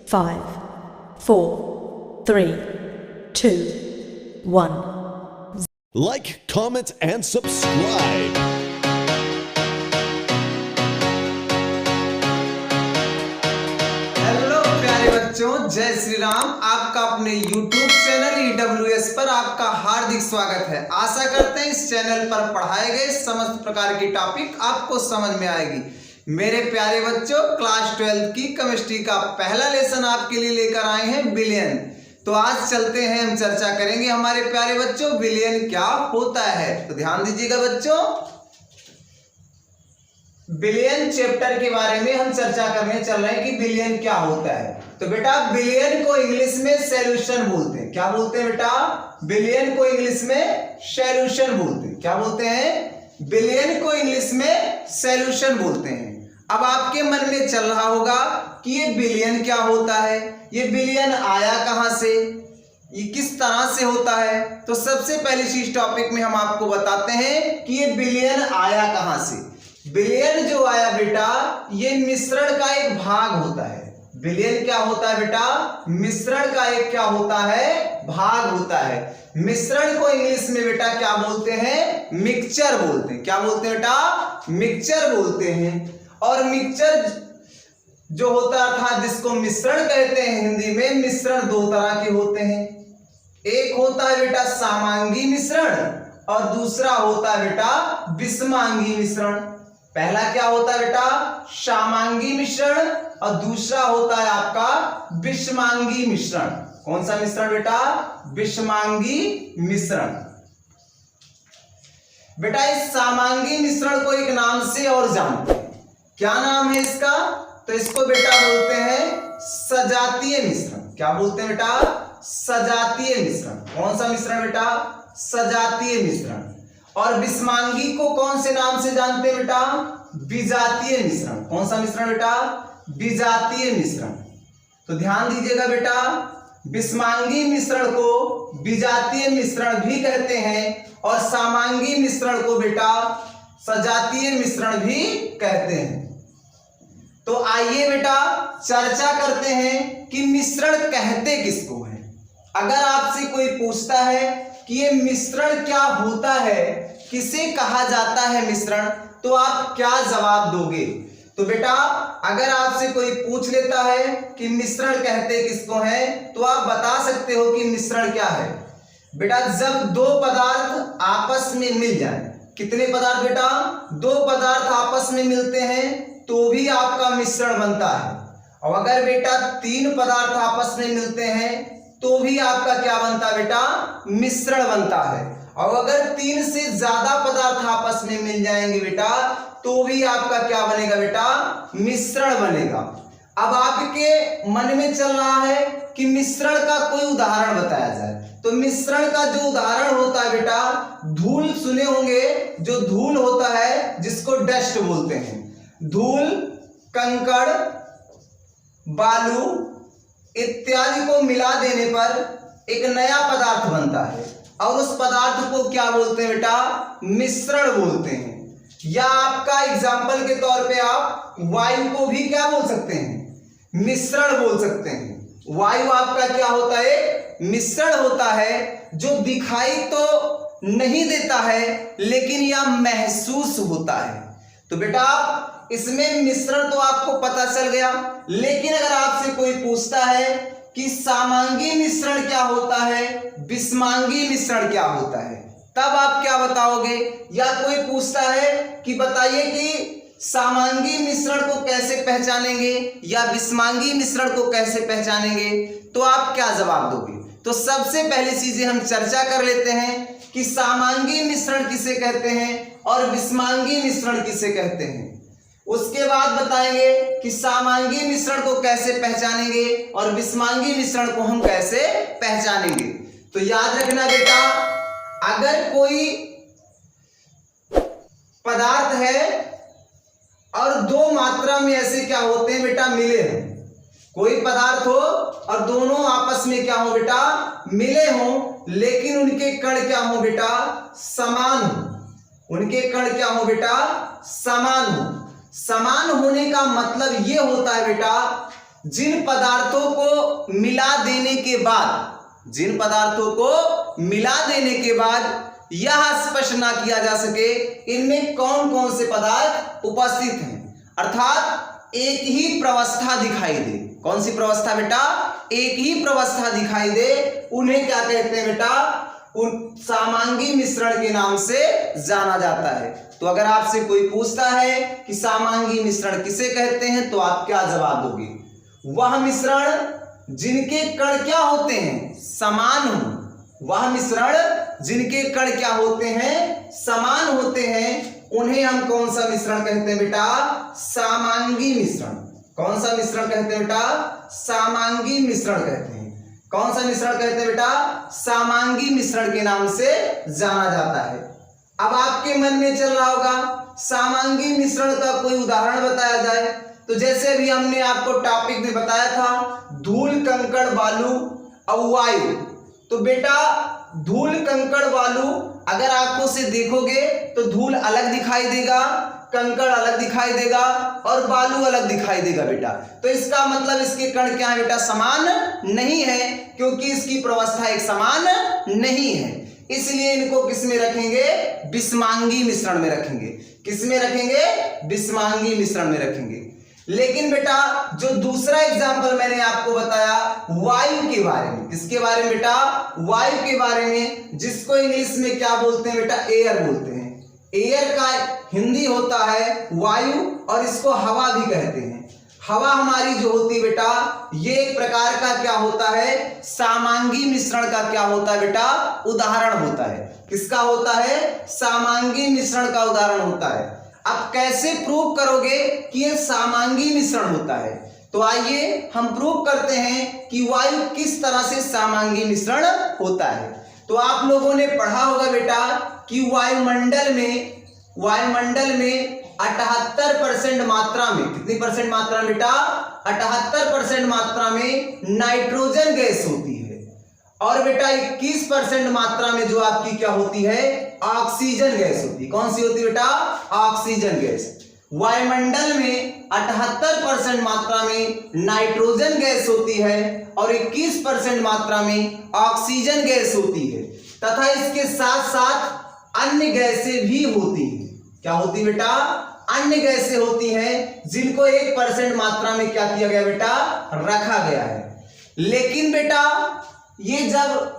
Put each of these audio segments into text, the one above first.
5, 4, 3, 2, 1. Like, comment, and subscribe. Hello प्यारे बच्चों, जय श्री राम। आपका अपने YouTube चैनल EWS पर आपका हार्दिक स्वागत है। आशा करते हैं इस चैनल पर पढ़ाए गए समस्त प्रकार की टॉपिक आपको समझ में आएगी। मेरे प्यारे बच्चों, क्लास 12 की केमिस्ट्री का पहला लेसन आपके लिए लेकर आए हैं बिलियन। तो आज चलते हैं, हम चर्चा करेंगे हमारे प्यारे बच्चों बिलियन क्या होता है। तो ध्यान दीजिएगा बच्चों, बिलियन चैप्टर के बारे में हम चर्चा करने चल रहे हैं कि बिलियन क्या होता है। तो बेटा बिलियन को इंग्लिश में सॉल्यूशन बोलते हैं। क्या बोलते हैं बेटा? बिलियन को इंग्लिश में सॉल्यूशन बोलते हैं। क्या बोलते हैं? बिलियन को इंग्लिश में सॉल्यूशन बोलते हैं। अब आपके मन में चल रहा होगा कि ये बिलियन क्या होता है, ये बिलियन आया कहां से, ये किस तरह से होता है। तो सबसे पहली चीज टॉपिक में हम आपको बताते हैं कि ये बिलियन आया कहां से। बिलियन जो आया बेटा, ये मिश्रण का एक भाग होता है। बिलियन क्या होता है बेटा? मिश्रण का एक क्या होता है? भाग होता है। मिश्रण को इंग्लिश में बेटा क्या बोलते हैं? मिक्सचर बोलते हैं। क्या बोलते हैं बेटा? मिक्सचर बोलते हैं। और मिक्सचर जो होता था, जिसको मिश्रण कहते हैं हिंदी में, मिश्रण दो तरह के होते हैं। एक होता है बेटा समांगी मिश्रण और दूसरा होता है बेटा विषमांगी मिश्रण। पहला क्या होता है बेटा? समांगी मिश्रण और दूसरा होता है आपका विषमांगी मिश्रण। कौन सा मिश्रण बेटा? विषमांगी मिश्रण। बेटा इस समांगी मिश्रण को एक नाम से और जानते हैं। क्या नाम है इसका? तो इसको बेटा बोलते हैं सजातीय मिश्रण। क्या बोलते हैं बेटा? सजातीय मिश्रण। कौन सा मिश्रण बेटा? सजातीय मिश्रण। और विषमांगी को कौन से नाम से जानते हैं बेटा? विजातीय मिश्रण। कौन सा मिश्रण बेटा? विजातीय मिश्रण। तो ध्यान दीजिएगा बेटा, विषमांगी मिश्रण को विजातीय मिश्रण भी कहते हैं और समांगी मिश्रण को बेटा सजातीय मिश्रण भी कहते हैं। तो आइए बेटा चर्चा करते हैं कि मिश्रण कहते किसको है। अगर आपसे कोई पूछता है कि ये मिश्रण क्या होता है, किसे कहा जाता है मिश्रण, तो आप क्या जवाब दोगे? तो बेटा अगर आपसे कोई पूछ लेता है कि मिश्रण कहते किसको है, तो आप बता सकते हो कि मिश्रण क्या है। बेटा जब दो पदार्थ आपस में मिल जाए, कितने पदार्थ बेटा? दो पदार्थ आपस में मिलते हैं तो भी आपका मिश्रण बनता है। और अगर बेटा तीन पदार्थ आपस में मिलते हैं तो भी आपका क्या बनता है बेटा? मिश्रण बनता है। और अगर तीन से ज्यादा पदार्थ आपस में मिल जाएंगे बेटा, तो भी आपका क्या बनेगा बेटा? मिश्रण बनेगा। अब आपके मन में चल रहा है कि मिश्रण का कोई उदाहरण बताया जाए। तो मिश्रण का जो उदाहरण होता है बेटा, धूल सुने होंगे, जो धूल होता है जिसको डस्ट बोलते हैं। धूल, कंकड़, बालू इत्यादि को मिला देने पर एक नया पदार्थ बनता है और उस पदार्थ को क्या बोलते हैं बेटा? मिश्रण बोलते हैं। या आपका एग्जाम्पल के तौर पे आप वायु को भी क्या बोल सकते हैं? मिश्रण बोल सकते हैं। वायु आपका क्या होता है? मिश्रण होता है, जो दिखाई तो नहीं देता है लेकिन यह महसूस होता है। तो बेटा इसमें मिश्रण तो आपको पता चल गया, लेकिन अगर आपसे कोई पूछता है कि समांगी मिश्रण क्या होता है, विषमांगी मिश्रण क्या होता है, तब आप क्या बताओगे? या कोई पूछता है कि बताइए कि समांगी मिश्रण को कैसे पहचानेंगे या विषमांगी मिश्रण को कैसे पहचानेंगे, तो आप क्या जवाब दोगे? तो सबसे पहली चीजें हम चर्चा कर लेते हैं कि समांगी मिश्रण किसे कहते हैं और विषमांगी मिश्रण किसे कहते हैं। उसके बाद बताएंगे कि समांगी मिश्रण को कैसे पहचानेंगे और विषमांगी मिश्रण को हम कैसे पहचानेंगे। तो याद रखना बेटा, अगर कोई पदार्थ है और दो मात्रा में ऐसे क्या होते हैं बेटा? मिले हैं। कोई पदार्थ हो और दोनों आपस में क्या हो बेटा? मिले हो, लेकिन उनके कण क्या हो बेटा? समान हो। उनके कण क्या हो बेटा? समान हो। समान होने का मतलब ये होता है बेटा जिन पदार्थों को मिला देने के बाद, जिन पदार्थों को मिला देने के बाद यह स्पष्ट ना किया जा सके इनमें कौन कौन से पदार्थ उपस्थित हैं, अर्थात एक ही प्रवस्था दिखाई दे। कौन सी प्रवस्था बेटा? एक ही प्रवस्था दिखाई दे, उन्हें क्या कहते हैं बेटा? उन समांगी मिश्रण के नाम से जाना जाता है। तो अगर आपसे कोई पूछता है कि समांगी मिश्रण किसे कहते हैं, तो आप क्या जवाब दोगे? वह मिश्रण जिनके कण क्या होते हैं? समान हो। वह मिश्रण जिनके कण क्या होते हैं? समान होते हैं, उन्हें हम कौन सा मिश्रण कहते हैं बेटा? समांगी मिश्रण। कौन सा मिश्रण कहते हैं बेटा? समांगी मिश्रण कहते हैं। कौन सा मिश्रण कहते हैं बेटा? समांगी मिश्रण के नाम से जाना जाता है। अब आपके मन में चल रहा होगा समांगी मिश्रण का कोई उदाहरण बताया जाए, तो जैसे अभी हमने आपको टॉपिक में बताया था धूल कंकड़ बालू और वायु। तो बेटा धूल कंकड़ बालू अगर आंखों से देखोगे तो धूल अलग दिखाई देगा, कंकड़ अलग दिखाई देगा और बालू अलग दिखाई देगा बेटा। तो इसका मतलब इसके कण क्या है बेटा? समान नहीं है, क्योंकि इसकी प्रवस्था एक समान नहीं है। इसलिए इनको किस में रखेंगे? विषमांगी मिश्रण में रखेंगे। किस में रखेंगे? विषमांगी मिश्रण में रखेंगे। लेकिन बेटा जो दूसरा एग्जाम्पल मैंने आपको बताया वायु के बारे में, किसके बारे में बेटा? वायु के बारे में, जिसको इंग्लिश में क्या बोलते हैं बेटा? एयर बोलते हैं। एयर का हिंदी होता है वायु और इसको हवा भी कहते हैं। हवा हमारी जो होती है बेटा, ये एक प्रकार का क्या होता है? समांगी मिश्रण का क्या होता है बेटा? उदाहरण होता है। किसका होता है? समांगी मिश्रण का उदाहरण होता है। अब कैसे प्रूव करोगे कि ये समांगी मिश्रण होता है? तो आइए हम प्रूव करते हैं कि वायु किस तरह से समांगी मिश्रण होता है। तो आप लोगों ने पढ़ा होगा बेटा कि वायुमंडल में 78% मात्रा में, कितनी परसेंट मात्रा में बेटा? 78% मात्रा में नाइट्रोजन गैस होती है और बेटा 21% मात्रा में जो आपकी क्या होती है? ऑक्सीजन गैस होती है। कौन सी होती है बेटा? Oxygen gas. वायुमंडल में 78% मात्रा में नाइट्रोजन गैस होती है और 21% मात्रा में ऑक्सीजन गैस होती है, तथा इसके साथ साथ अन्य गैसें भी होती हैं। क्या होती बेटा? अन्य गैसें होती हैं, जिनको 1% मात्रा में क्या किया गया बेटा? रखा गया है। लेकिन बेटा ये जब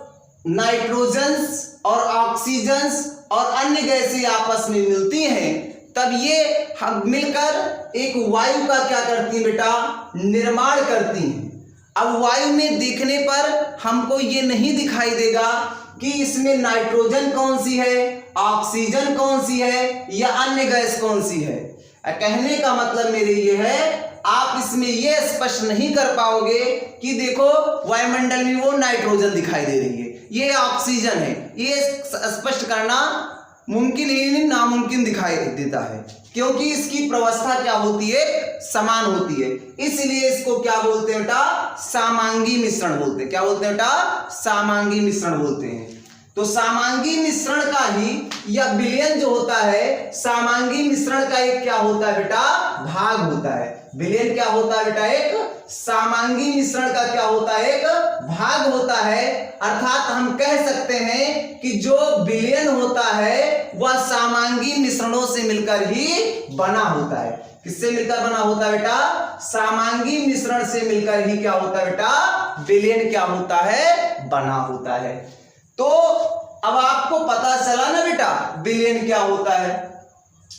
नाइट्रोजन्स और ऑक्सीजन्स और अन्य गैसें आपस में मिलती हैं, तब ये मिलकर एक वायु का क्या करती है बेटा? निर्माण करती हैं। अब वायु में देखने पर हमको ये नहीं दिखाई देगा कि इसमें नाइट्रोजन कौन सी है, ऑक्सीजन कौन सी है या अन्य गैस कौन सी है। कहने का मतलब मेरे ये है, आप इसमें यह स्पष्ट नहीं कर पाओगे कि देखो वायुमंडल में वो नाइट्रोजन दिखाई दे रही है, ये ऑक्सीजन है। ये स्पष्ट करना मुमकिन ही नहीं, नामुमकिन दिखाई देता है, क्योंकि इसकी प्रवस्था क्या होती है? समान होती है। इसलिए इसको क्या बोलते हैं बेटा? समांगी मिश्रण बोलते हैं। क्या बोलते हैं बेटा? समांगी मिश्रण बोलते हैं। तो समांगी मिश्रण का ही या विलयन जो होता है, समांगी मिश्रण का एक क्या होता है बेटा? भाग होता है। विलयन क्या होता है बेटा? एक समांगी मिश्रण का क्या होता है? एक भाग होता है। अर्थात हम कह सकते हैं कि जो विलयन होता है वह समांगी मिश्रणों से मिलकर ही बना होता है। किससे मिलकर बना होता है बेटा? समांगी मिश्रण से मिलकर ही क्या होता है बेटा? विलयन क्या होता है? बना होता है। तो अब आपको पता चला ना बेटा विलयन क्या होता है।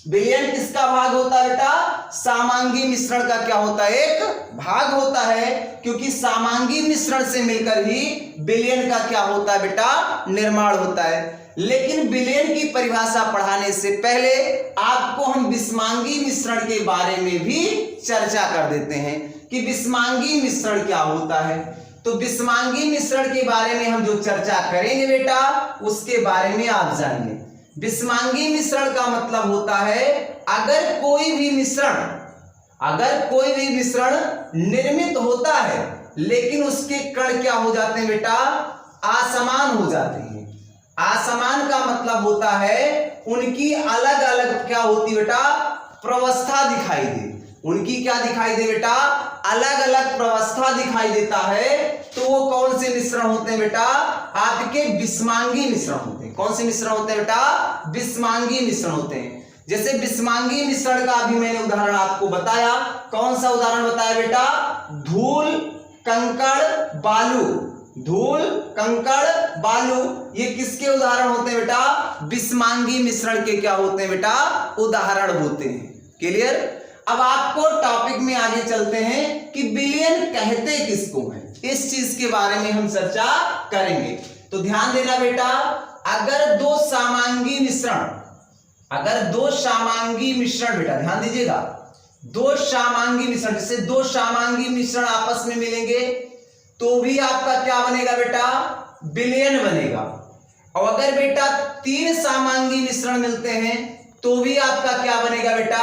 विलयन किसका भाग होता है बेटा? समांगी मिश्रण का क्या होता है? एक भाग होता है, क्योंकि समांगी मिश्रण से मिलकर ही विलयन का क्या होता है बेटा? निर्माण होता है। लेकिन विलयन की परिभाषा पढ़ाने से पहले आपको हम विषमांगी मिश्रण के बारे में भी चर्चा कर देते हैं कि विषमांगी मिश्रण क्या होता है। तो विषमांगी मिश्रण के बारे में हम जो चर्चा करेंगे बेटा, उसके बारे में आप जानिए। विषमांगी मिश्रण का मतलब होता है अगर कोई भी मिश्रण निर्मित होता है लेकिन उसके कण क्या हो जाते हैं बेटा? असमान हो जाते हैं। असमान का मतलब होता है उनकी अलग अलग क्या होती बेटा? प्रवस्था दिखाई दे। उनकी क्या दिखाई दे बेटा, अलग अलग प्रवस्था दिखाई देता है, तो वो कौन से मिश्रण होते हैं बेटा, आपके विषमांगी मिश्रण होते हैं। कौन से मिश्रण होते हैं बेटा, विषमांगी मिश्रण होते हैं। जैसे विषमांगी मिश्रण का अभी मैंने उदाहरण आपको बताया, कौन सा उदाहरण बताया बेटा, धूल कंकड़ बालू, धूल कंकड़ बालू, ये किसके उदाहरण होते हैं बेटा, विषमांगी मिश्रण के क्या होते हैं बेटा, उदाहरण होते हैं। क्लियर। अब आपको टॉपिक में आगे चलते हैं कि विलयन कहते किसको हैं, इस चीज के बारे में हम चर्चा करेंगे। तो ध्यान देना बेटा, अगर दो समांगी मिश्रण, अगर दो समांगी मिश्रण, बेटा ध्यान दीजिएगा, दो समांगी मिश्रण, जैसे दो समांगी मिश्रण आपस में मिलेंगे तो भी आपका क्या बनेगा बेटा, विलयन बनेगा। और अगर बेटा तीन समांगी मिश्रण मिलते हैं तो भी आपका क्या बनेगा बेटा,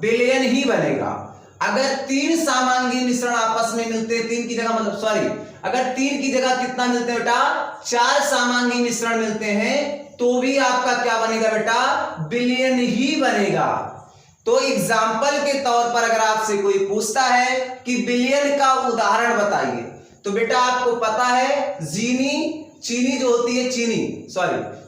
विलयन ही बनेगा। अगर तीन समांगी मिश्रण आपस में मिलते हैं, तीन की जगह मतलब सॉरी, अगर तीन की जगह कितना मिलते हैं बेटा, चार समांगी मिश्रण मिलते हैं तो भी आपका क्या बनेगा बेटा, विलयन ही बनेगा। तो एग्जाम्पल के तौर पर अगर आपसे कोई पूछता है कि विलयन का उदाहरण बताइए, तो बेटा आपको पता है चीनी जो होती है,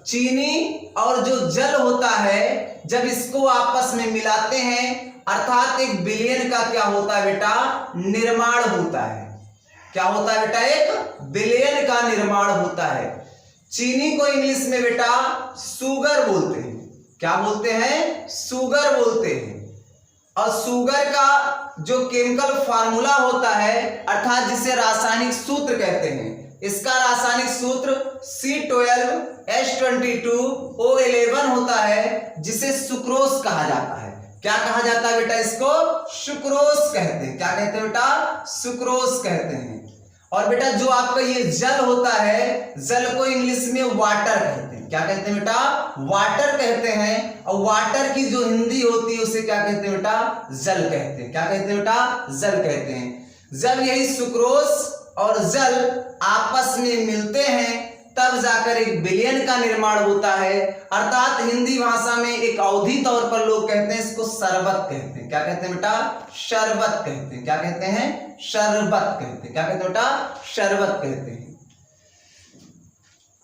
चीनी और जो जल होता है, जब इसको आपस में मिलाते हैं अर्थात एक विलयन का क्या होता है बेटा, निर्माण होता है। क्या होता है बेटा, एक विलयन का निर्माण होता है। चीनी को इंग्लिश में बेटा शुगर बोलते हैं। क्या बोलते हैं, शुगर बोलते हैं। और शुगर का जो केमिकल फार्मूला होता है अर्थात जिसे रासायनिक सूत्र कहते हैं, इसका रासायनिक सूत्र C12H22O11 होता है, जिसे सुक्रोज कहा जाता है। क्या कहा जाता है बेटा, इसको सुक्रोज कहते हैं। क्या कहते हैं बेटा, सुक्रोज कहते हैं। और बेटा जो आपका ये जल होता है, जल को इंग्लिश में वाटर कहते हैं। क्या कहते हैं बेटा, वाटर कहते हैं। और वाटर की जो हिंदी होती है उसे क्या कहते हैं बेटा, जल कहते हैं। क्या कहते हैं बेटा, जल कहते हैं। जब यही सुक्रोज और जल आपस में मिलते हैं तब जाकर एक विलयन का निर्माण होता है, अर्थात हिंदी भाषा में एक अवधि तौर पर लोग कहते हैं इसको शरबत कहते हैं। क्या कहते हैं बेटा, शरबत कहते हैं। क्या कहते हैं, शरबत कहते हैं। क्या कहते हैं बेटा, शरबत कहते हैं।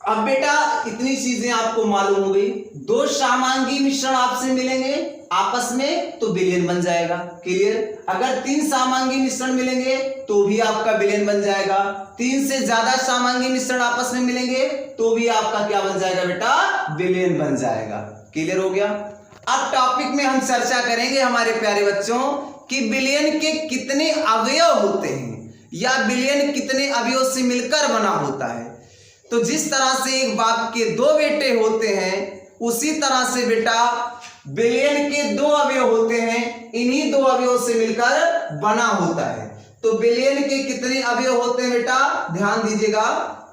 अब बेटा इतनी चीजें आपको मालूम हो गई, दो समांगी मिश्रण आपसे मिलेंगे आपस में तो विलयन बन जाएगा। क्लियर। अगर तीन समांगी मिश्रण मिलेंगे तो भी आपका विलयन बन जाएगा। तीन से ज्यादा समांगी मिश्रण आपस में मिलेंगे तो भी आपका क्या बन जाएगा बेटा, विलयन बन जाएगा। क्लियर हो गया। अब टॉपिक में हम चर्चा करेंगे हमारे प्यारे बच्चों कि विलयन के कितने अवयव होते हैं या विलयन कितने अवयव से मिलकर बना होता है। तो जिस तरह से एक बाप के दो बेटे होते हैं उसी तरह से बेटा विलयन के दो अवयव होते हैं, इन्हीं दो अवयव से मिलकर बना होता है। तो विलयन के कितने अवयव होते हैं बेटा, ध्यान दीजिएगा,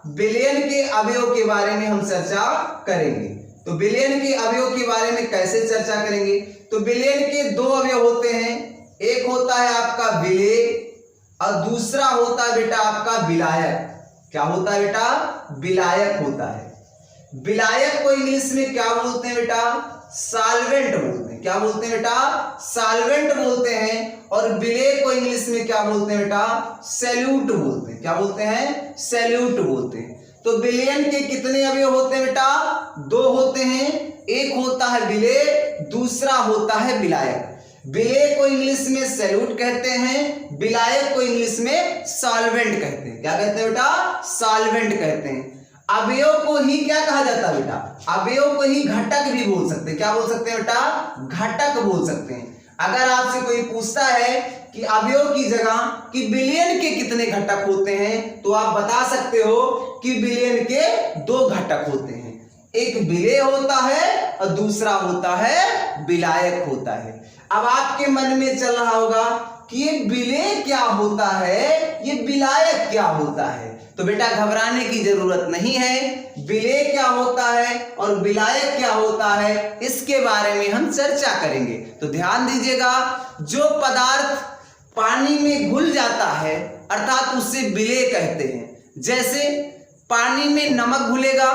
विलयन के अवयव के बारे में हम चर्चा करेंगे। तो विलयन के अवयव के बारे में कैसे चर्चा करेंगे, तो विलयन के दो अवयव होते हैं, एक होता है आपका विलेय और दूसरा होता है बेटा आपका विलायक। क्या होता है बेटा, विलायक होता है। विलायक को इंग्लिश में क्या बोलते हैं बेटा, सॉल्वेंट बोलते हैं। क्या बोलते हैं बेटा, सॉल्वेंट बोलते हैं। और विलेय को इंग्लिश में क्या बोलते हैं बेटा, सैल्यूट बोलते हैं। क्या बोलते हैं, सैल्यूट बोलते हैं। तो विलयन के कितने अवयव होते हैं बेटा, दो होते हैं, एक होता है विलेय, दूसरा होता है विलायक। विलेय को इंग्लिश में सैल्यूट कहते हैं, विलायक को इंग्लिश में सॉल्वेंट कहते हैं। क्या कहते हैं बेटा, सॉल्वेंट कहते हैं। अवयव को ही क्या कहा जाता है बेटा, अवयव को ही घटक भी बोल सकते हैं। क्या बोल सकते हैं बेटा, घटक बोल सकते हैं। अगर आपसे कोई पूछता है कि अवयव की जगह कि विलयन के कितने घटक होते हैं तो आप बता सकते हो कि विलयन के दो घटक होते हैं, एक विलेय होता है और दूसरा होता है विलायक होता है। अब आपके मन में चल रहा होगा कि ये विलेय क्या होता है, ये विलायक क्या होता है। तो बेटा घबराने की जरूरत नहीं है, विलेय क्या होता है और विलायक क्या होता है इसके बारे में हम चर्चा करेंगे। तो ध्यान दीजिएगा, जो पदार्थ पानी में घुल जाता है अर्थात उसे विलेय कहते हैं। जैसे पानी में नमक घुलेगा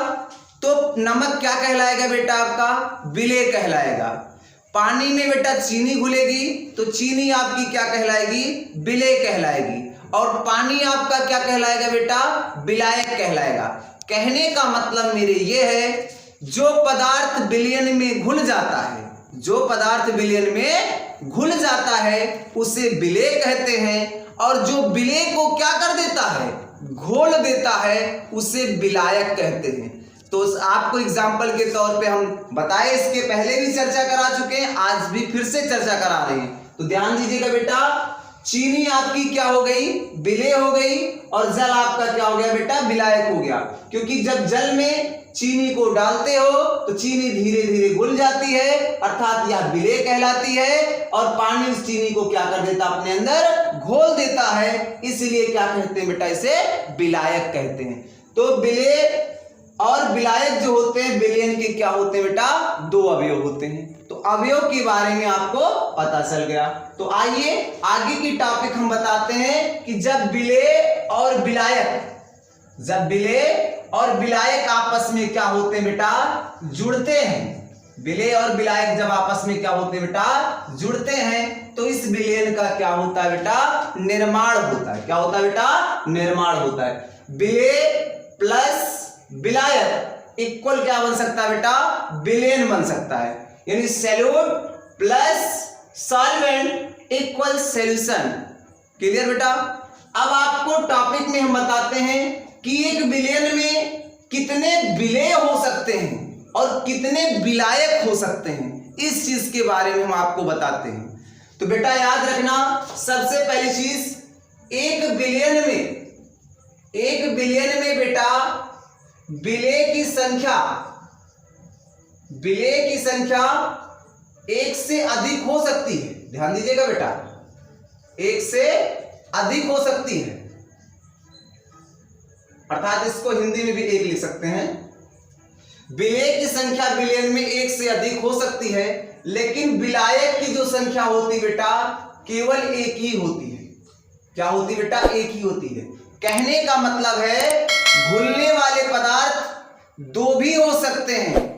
तो नमक क्या कहलाएगा बेटा, आपका विलेय कहलाएगा। पानी में बेटा चीनी घुलेगी तो चीनी आपकी क्या कहलाएगी, विलेय कहलाएगी, और पानी आपका क्या कहलाएगा बेटा, विलायक कहलाएगा। कहने का मतलब मेरे ये है, जो पदार्थ विलयन में घुल जाता है, जो पदार्थ विलयन में घुल जाता है उसे विलेय कहते हैं, और जो विलेय को क्या कर देता है, घोल देता है, उसे विलायक कहते हैं। तो आपको एग्जाम्पल के तौर पे हम बताए, इसके पहले भी चर्चा करा चुके हैं, आज भी फिर से चर्चा करा रहे हैं। तो ध्यान दीजिएगा बेटा, चीनी आपकी क्या हो गई, विलेय हो गई, और जल आपका क्या हो गया बेटा, विलायक हो गया। क्योंकि जब जल में चीनी को डालते हो तो चीनी धीरे धीरे घुल जाती है, अर्थात यह विलेय कहलाती है, और पानी उस चीनी को क्या कर देता, अपने अंदर घोल देता है, इसलिए क्या कहते हैं बेटा, इसे विलायक कहते हैं। तो विलेय और विलायक जो होते हैं, विलयन के क्या होते हैं बेटा, दो अवयव होते हैं। तो अवयव के बारे में आपको पता चल गया। तो आइए आगे की टॉपिक हम बताते हैं कि जब विलेय और विलायक, जब विलेय और विलायक आपस में क्या होते हैं बेटा, जुड़ते हैं। विलेय और विलायक जब आपस में क्या होते हैं बेटा, जुड़ते हैं, तो इस विलयन का क्या होता है बेटा, निर्माण होता है। क्या होता है बेटा, निर्माण होता है। विलेय प्लस विलायक इक्वल क्या बन सकता है बेटा, विलयन बन सकता है। यानी solute plus solvent equal solution. Clear बेटा। अब आपको टॉपिक में हम बताते हैं कि एक विलयन में कितने विलेय हो सकते हैं और कितने विलायक हो सकते हैं, इस चीज के बारे में हम आपको बताते हैं। तो बेटा याद रखना, सबसे पहली चीज, एक विलयन में बेटा विलेय की संख्या एक से अधिक हो सकती है। ध्यान दीजिएगा बेटा, एक से अधिक हो सकती है, अर्थात इसको हिंदी में भी एक लिख सकते हैं। विलेय की संख्या विलयन में एक से अधिक हो सकती है, लेकिन विलायक की जो संख्या होती बेटा केवल एक ही होती है। क्या होती बेटा, एक ही होती है। कहने का मतलब है घुलने वाले पदार्थ दो भी हो सकते हैं,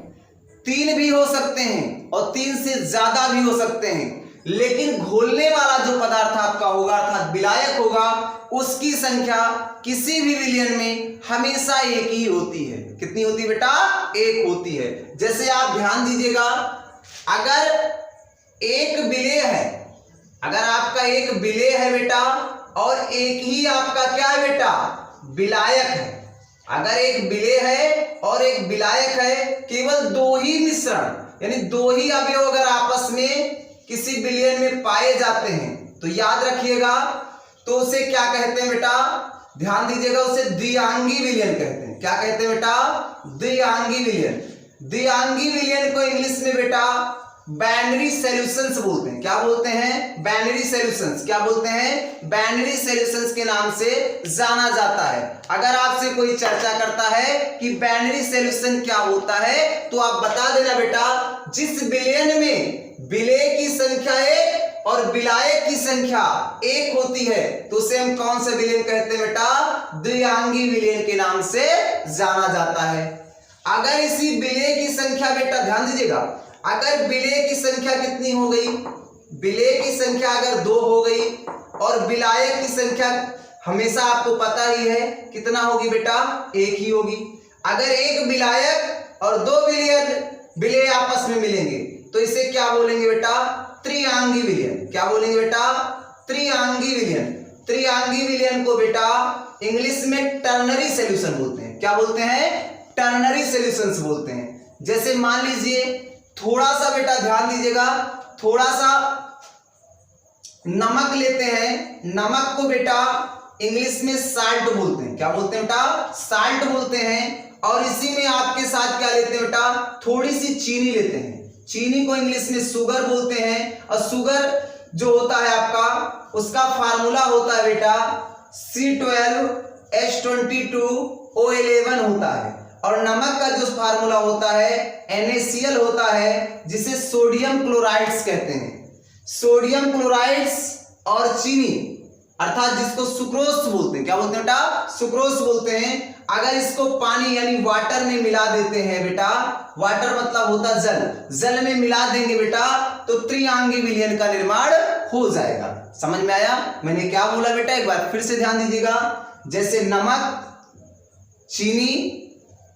तीन भी हो सकते हैं, और तीन से ज्यादा भी हो सकते हैं, लेकिन घोलने वाला जो पदार्थ आपका होगा अर्थात विलायक होगा, उसकी संख्या किसी भी विलयन में हमेशा एक ही होती है। कितनी होती है बेटा, एक होती है। जैसे आप ध्यान दीजिएगा, अगर एक विलेय है, अगर आपका एक विलेय है बेटा और एक ही आपका क्या है बेटा, विलायक है, अगर एक विलेय है और एक विलायक है, केवल दो ही मिश्रण यानी दो ही अवयव अगर आपस में किसी विलयन में पाए जाते हैं तो याद रखिएगा, तो उसे क्या कहते हैं बेटा, ध्यान दीजिएगा, उसे द्विआंगी विलयन कहते हैं। क्या कहते हैं बेटा, द्विआंगी विलयन। द्विआंगी विलयन को इंग्लिश में बेटा बाइनरी सॉल्यूशंस बोलते हैं। क्या बोलते हैं, बाइनरी सॉल्यूशंस। क्या बोलते हैं, बाइनरी सॉल्यूशंस के नाम से जाना जाता है। अगर आपसे कोई चर्चा करता है कि बाइनरी सॉल्यूशन क्या होता है, तो आप बता देना बेटा, जिस विलयन में विलेय की संख्या एक और विलायक की संख्या एक होती है, तो उसे हम कौन सा विलयन कहते हैं बेटा, द्विआंगी विलयन के नाम से जाना जाता है। अगर इसी विलेय की संख्या बेटा, ध्यान दीजिएगा, अगर विलेय की संख्या कितनी हो गई, विलेय की संख्या अगर दो हो गई और विलायक की संख्या हमेशा आपको पता ही है कितना होगी बेटा, एक ही होगी। अगर एक विलायक और दो विलेय आपस में मिलेंगे तो इसे क्या बोलेंगे बेटा, त्रिआंगी विलयन। क्या बोलेंगे बेटा, त्रिआंगी विलयन। त्रिआंगी विलयन को बेटा इंग्लिश में टर्नरी सॉल्यूशन बोलते हैं। क्या बोलते हैं, टर्नरी सॉल्यूशंस बोलते हैं। जैसे मान लीजिए, थोड़ा सा बेटा ध्यान दीजिएगा, थोड़ा सा नमक लेते हैं, नमक को बेटा इंग्लिश में साल्ट बोलते हैं। क्या बोलते हैं बेटा, साल्ट बोलते हैं। और इसी में आपके साथ क्या लेते हैं बेटा, थोड़ी सी चीनी लेते हैं, चीनी को इंग्लिश में शुगर बोलते हैं। और शुगर जो होता है आपका, उसका फार्मूला होता है बेटा C12H22O11 होता है। और नमक का जो फार्मूला होता है NaCl होता है, जिसे सोडियम क्लोराइड्स कहते हैं। सोडियम क्लोराइड्स और चीनी, अर्थात जिसको सुक्रोज बोलते हैं। क्या बोलते हैं बेटा, सुक्रोज बोलते हैं। अगर इसको पानी यानी वाटर में मिला देते हैं बेटा, वाटर मतलब होता जल, जल में मिला देंगे बेटा तो त्रिआंगी विलयन का निर्माण हो जाएगा। समझ में आया मैंने क्या बोला बेटा? एक बार फिर से ध्यान दीजिएगा। जैसे नमक चीनी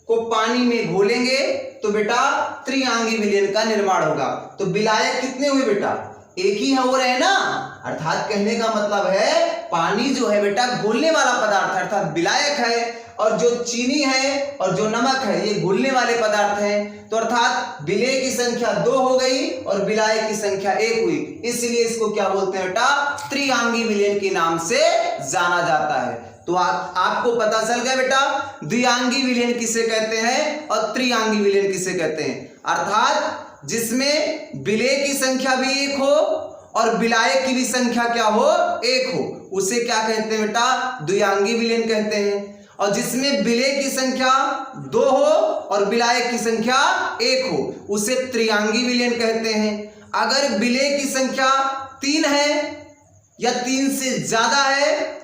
को पानी में घोलेंगे तो बेटा त्रिआंगी विलयन का निर्माण होगा। तो विलायक कितने हुए बेटा? एक ही हो रहे हैं ना, अर्थात कहने का मतलब है पानी जो है बेटा घोलने वाला पदार्थ अर्थात विलायक है, और जो चीनी है और जो नमक है ये घुलने वाले पदार्थ हैं। तो अर्थात विलेय की संख्या 2 हो गई और विलायक की संख्या 1 हुई, इसलिए इसको क्या बोलते हैं बेटा? त्रिआंगी विलयन के नाम से जाना जाता है। तो आपको पता चल गया बेटा द्विआंगी विलयन किसे कहते हैं और त्रिआंगी विलयन किसे कहते हैं। अर्थात जिसमें विलेय की संख्या भी 1 हो और विलायक की भी संख्या क्या हो? 1 हो, उसे क्या कहते हैं बेटा? द्विआंगी विलयन कहते हैं। और जिसमें विलेय की संख्या 2 हो और विलायक की संख्या 1 हो उसे त्रिआंगी विलयन कहते हैं। अगर विलेय की संख्या 3 है या 3 से ज्यादा है,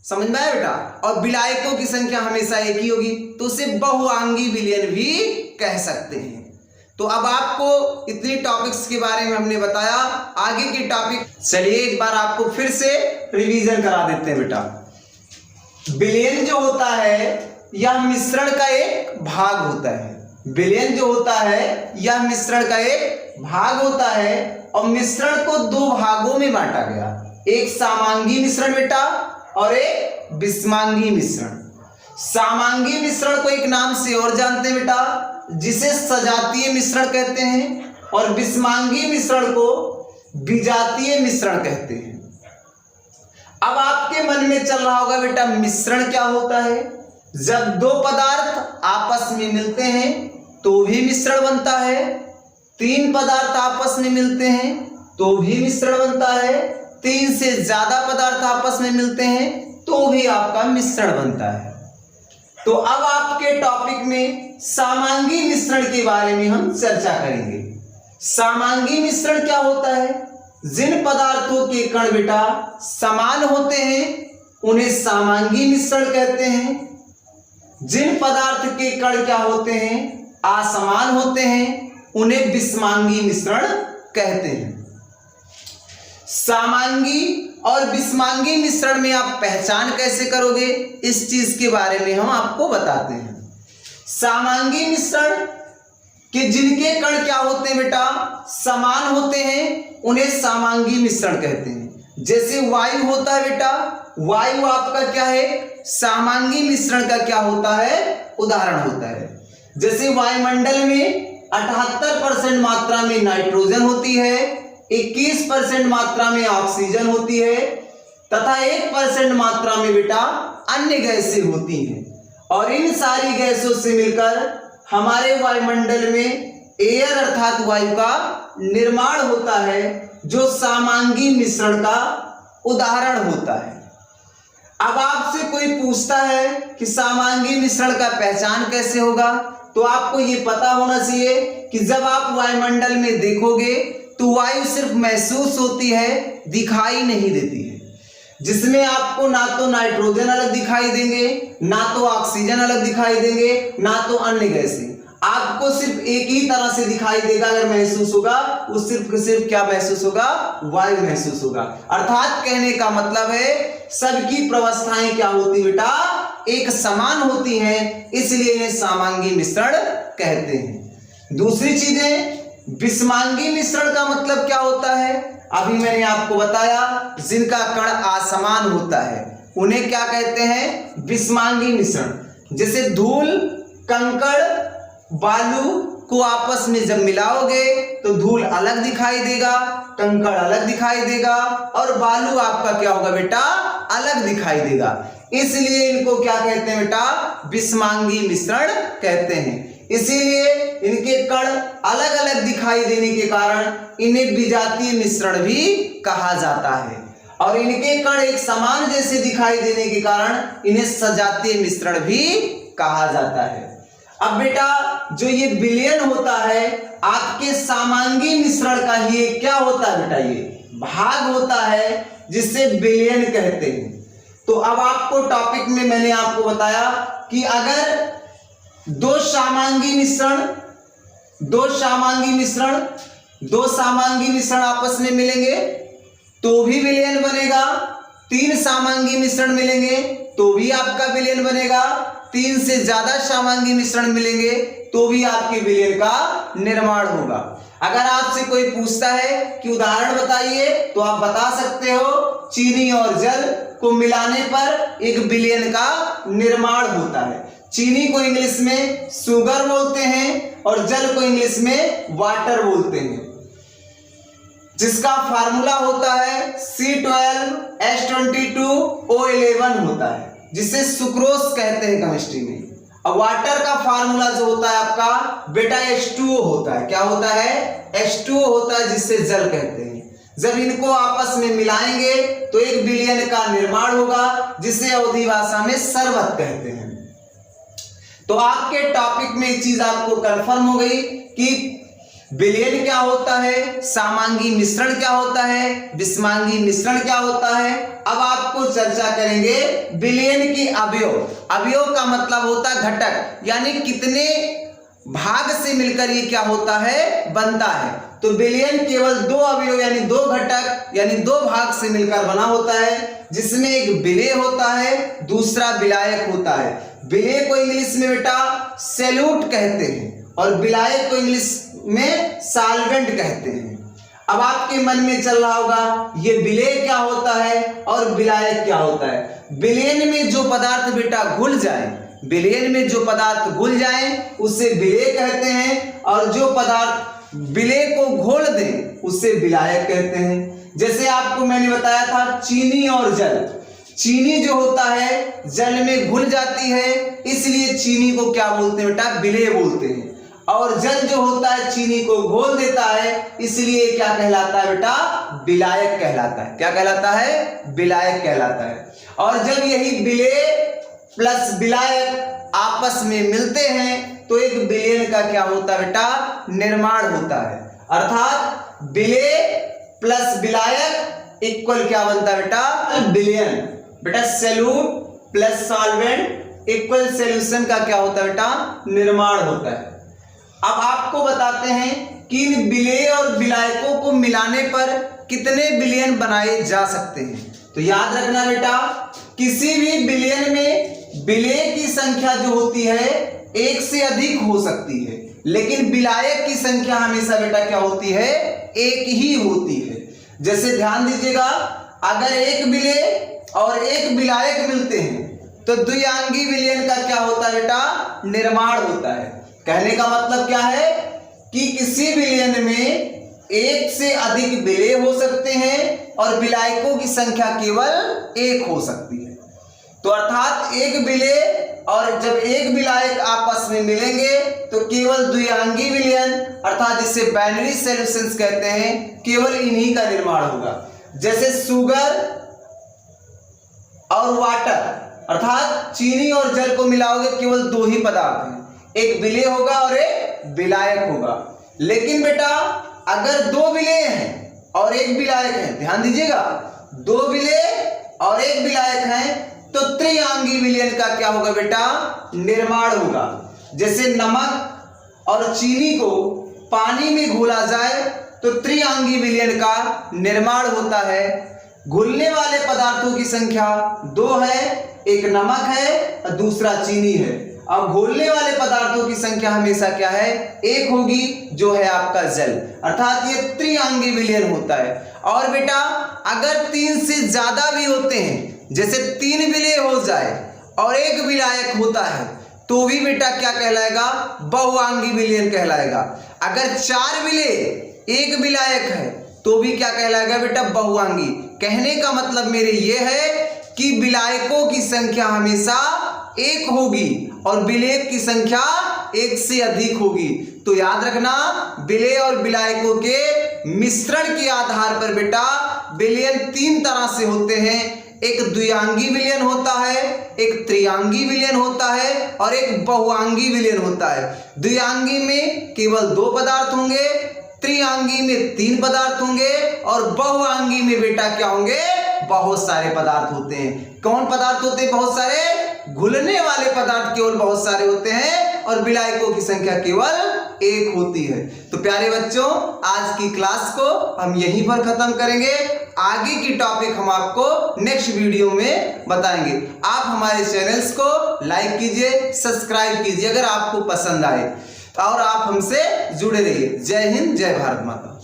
समझ में आया बेटा, और विलायकों की संख्या हमेशा 1 ही होगी तो उसे बहुआंगी विलयन भी कह सकते हैं। तो अब आपको इतनी टॉपिक्स के बारे में हमने बताया, आगे की टॉपिक चलिए एक बार आपको फिर से रिवीजन करा देते हैं बेटा। विलयन जो होता है यह मिश्रण का एक भाग होता है। विलयन जो होता है यह मिश्रण का एक भाग होता है और मिश्रण को 2 भागों में बांटा गया, एक समांगी मिश्रण बेटा और एक विषमांगी मिश्रण। समांगी मिश्रण को एक नाम से और जानते हैं बेटा जिसे सजातीय मिश्रण कहते हैं, और विषमांगी मिश्रण को विजातीय मिश्रण कहते हैं। अब आपके मन में चल रहा होगा बेटा मिश्रण क्या होता है? जब 2 पदार्थ आपस में मिलते हैं तो भी मिश्रण बनता है, 3 पदार्थ आपस में मिलते हैं तो भी मिश्रण बनता है, 3 से ज्यादा पदार्थ आपस में मिलते हैं तो भी आपका मिश्रण बनता है। तो अब आपके टॉपिक में समांगी मिश्रण के बारे में हम चर्चा करेंगे। समांगी मिश्रण क्या होता है? जिन पदार्थों के कण बेटा समान होते हैं उन्हें समांगी मिश्रण कहते हैं। जिन पदार्थ के कण क्या होते हैं? असमान होते हैं, उन्हें विषमांगी मिश्रण कहते हैं। समांगी और विषमांगी मिश्रण में आप पहचान कैसे करोगे इस चीज के बारे में हम आपको बताते हैं। समांगी मिश्रण कि जिनके कण क्या होते हैं बेटा? समान होते हैं, उन्हें समांगी मिश्रण कहते हैं। जैसे वायु होता है बेटा, वायु आपका क्या है? समांगी मिश्रण का क्या होता है? उदाहरण होता है। जैसे वायुमंडल में 78% मात्रा में नाइट्रोजन होती है, 21% मात्रा में ऑक्सीजन होती है तथा 1% मात्रा में बेटा अन्य गैसें होती हैं, और इन सारी गैसों से मिलकर हमारे वायुमंडल में एयर अर्थात वायु का निर्माण होता है जो समांगी मिश्रण का उदाहरण होता है। अब आपसे कोई पूछता है कि समांगी मिश्रण का पहचान कैसे होगा, तो आपको ये पता होना चाहिए कि जब आप वायुमंडल में देखोगे तो वायु सिर्फ महसूस होती है, दिखाई नहीं देती है, जिसमें आपको ना तो नाइट्रोजन अलग दिखाई देंगे, ना तो ऑक्सीजन अलग दिखाई देंगे, ना तो अन्य गैसें। आपको सिर्फ एक ही तरह से दिखाई देगा अगर महसूस होगा, वो सिर्फ क्या महसूस होगा? वायु महसूस होगा। अर्थात कहने का मतलब है सबकी प्रवस्थाएं क्या होती बेटा? एक समान होती हैं, इसलिए इन्हें समांगी मिश्रण कहते हैं। दूसरी चीजें, विषमांगी मिश्रण का मतलब क्या होता है? अभी मैंने आपको बताया जिनका कण असमान होता है उन्हें क्या कहते हैं? विषमांगी मिश्रण। जैसे धूल, कंकड़, बालू को आपस में जब मिलाओगे तो धूल अलग दिखाई देगा, कंकड़ अलग दिखाई देगा और बालू आपका क्या होगा बेटा? अलग दिखाई देगा। इसलिए इनको क्या कहते हैं बेटा? विषमांगी मिश्रण कहते हैं। इसीलिए इनके कण अलग अलग दिखाई देने के कारण इन्हें विजातीय मिश्रण भी कहा जाता है, और इनके कण एक समान जैसे दिखाई देने के कारण इन्हें सजातीय मिश्रण भी कहा जाता है। अब बेटा जो ये विलयन होता है आपके समांगी मिश्रण का ही क्या होता है बेटा? ये भाग होता है जिसे विलयन कहते हैं। तो अब आपको टॉपिक में मैंने आपको बताया कि अगर दो समांगी मिश्रण आपस में मिलेंगे तो भी विलयन बनेगा, तीन समांगी मिश्रण मिलेंगे तो भी आपका विलयन बनेगा, तीन से ज्यादा समांगी मिश्रण मिलेंगे तो भी आपके विलयन का निर्माण होगा। अगर आपसे कोई पूछता है कि उदाहरण बताइए तो आप बता सकते हो चीनी और जल को मिलाने पर एक विलयन का निर्माण होता है। चीनी को इंग्लिश में शुगर बोलते हैं और जल को इंग्लिश में वाटर बोलते हैं, जिसका फार्मूला होता है C12H22O11 होता है, जिसे सुक्रोज कहते हैं केमिस्ट्री में। अब वाटर का फार्मूला जो होता है आपका बेटा H2O होता है। क्या होता है? H2O होता है, जिससे जल कहते हैं। जब इनको आपस में मिलाएंगे तो एक विलयन का निर्माण होगा, जिसे अवधी भाषा में शरबत कहते हैं। तो आपके टॉपिक में एक चीज आपको कंफर्म हो गई कि विलयन क्या होता है, समांगी मिश्रण क्या होता है, विषमांगी मिश्रण क्या होता है। अब आपको चर्चा करेंगे विलयन के अवयव। अवयव का मतलब होता है घटक, यानी कितने भाग से मिलकर ये क्या होता है, बनता है। तो विलयन केवल दो अवयव यानी दो घटक यानी दो भाग से मिलकर बना होता है, जिसमें एक विलेय होता है, दूसरा विलायक होता है। विलेय को इंग्लिश में बेटा सैल्यूट कहते हैं और विलायक को इंग्लिश में सॉल्वेंट कहते हैं। अब आपके मन में चल रहा होगा ये विलेय क्या होता है और विलायक क्या होता है। विलयन में जो पदार्थ बेटा घुल जाए, विलयन में जो पदार्थ घुल जाए उसे विलेय कहते हैं, और जो पदार्थ विलेय को घोल दें उसे विलायक कहते हैं। जैसे आपको मैंने बताया था चीनी और जल। चीनी जो होता है जल में घुल जाती है, इसलिए चीनी को क्या बोलते हैं बेटा, विलेय बोलते हैं। और जल जो होता है चीनी को घोल देता है, इसलिए क्या कहलाता है बेटा, विलायक कहलाता है। क्या कहलाता है? विलायक कहलाता है। और जब यही विलेय प्लस विलायक आपस में मिलते हैं तो एक विलयन का क्या होता है बेटा, निर्माण होता है। अर्थात विलेय प्लस विलायक इक्वल क्या बनता है बेटा, विलयन। बेटा salute plus solvent equal solution का क्या होता है बेटा, निर्माण होता है। अब आपको बताते हैं कि इन विलेय और विलायकों को मिलाने पर कितने विलयन बनाए जा सकते हैं। तो याद रखना बेटा, किसी भी विलयन में विलेय की संख्या जो होती है एक से अधिक हो सकती है, लेकिन विलायक की संख्या हमेशा बेटा क्या होती है, एक ही होती है। जैसे ध्यान दीजिएगा, अगर एक विलेय और एक विलायक मिलते हैं तो द्विआंगी विलयन का क्या होता है बेटा, निर्माण होता है। कहने का मतलब क्या है कि किसी विलयन में एक से अधिक विलेय हो सकते हैं और विलायकों की संख्या केवल एक हो सकती है। तो अर्थात एक विलेय और जब एक विलायक आपस में मिलेंगे तो केवल द्विआंगी विलयन, अर्थात जिसे बाइनरी सॉल्यूशंस कहते हैं, केवल इन्हीं का निर्माण होगा। जैसे शुगर और वाटर, अर्थात चीनी और जल को मिलाओगे केवल दो ही पदार्थ हैं, एक विलेय होगा और एक विलायक होगा। लेकिन बेटा अगर दो विलेय हैं और एक विलायक है, ध्यान दीजिएगा, दो विलेय और एक विलायक हैं तो त्रिआंगी विलयन का क्या होगा बेटा, निर्माण होगा। जैसे नमक और चीनी को पानी में घोला जाए तो त्रिआंगी विलयन का निर्माण होता है। घुलने वाले पदार्थों की संख्या दो है, एक नमक है और दूसरा चीनी है। अब घोलने वाले पदार्थों की संख्या हमेशा क्या है, एक होगी, जो है आपका जल। अर्थात ये त्रिआंगी विलयन होता है। और बेटा अगर तीन से ज्यादा भी होते हैं, जैसे तीन विलेय हो जाए और एक विलायक होता है, तो भी बेटा क्या कहलाएगा, बहुआंगी विलयन कहलाएगा। अगर चार विलेय एक विलायक है तो भी क्या कहलाएगा बेटा, बहुआंगी। कहने का मतलब मेरे ये है कि विलायकों की संख्या हमेशा एक होगी और विलेय की संख्या एक से अधिक होगी। तो याद रखना, विलेय और विलायकों के मिश्रण के आधार पर बेटा विलयन तीन तरह से होते हैं। एक द्विआंगी विलयन होता है, एक त्रिआंगी विलयन होता है और एक बहुआंगी विलयन होता है। द्विआंगी में केवल दो पदार्थ होंगे, त्रिआंगी में तीन पदार्थ होंगे और बहुआंगी में बेटा क्या होंगे, बहुत सारे पदार्थ होते हैं। कौन पदार्थ होते हैं? बहुत सारे। घुलने वाले पदार्थ केवल बहुत सारे होते हैं और विलायकों की संख्या केवल एक होती है। तो प्यारे बच्चों, आज की क्लास को हम यहीं पर खत्म करेंगे। आगे की टॉपिक हम आपको नेक्स्ट वीडियो में बताएंगे। आप हमारे चैनल्स को लाइक कीजिए, सब्सक्राइब कीजिए अगर आपको पसंद आए, और आप हमसे जुड़े रहिए। जय हिंद, जय भारत माता।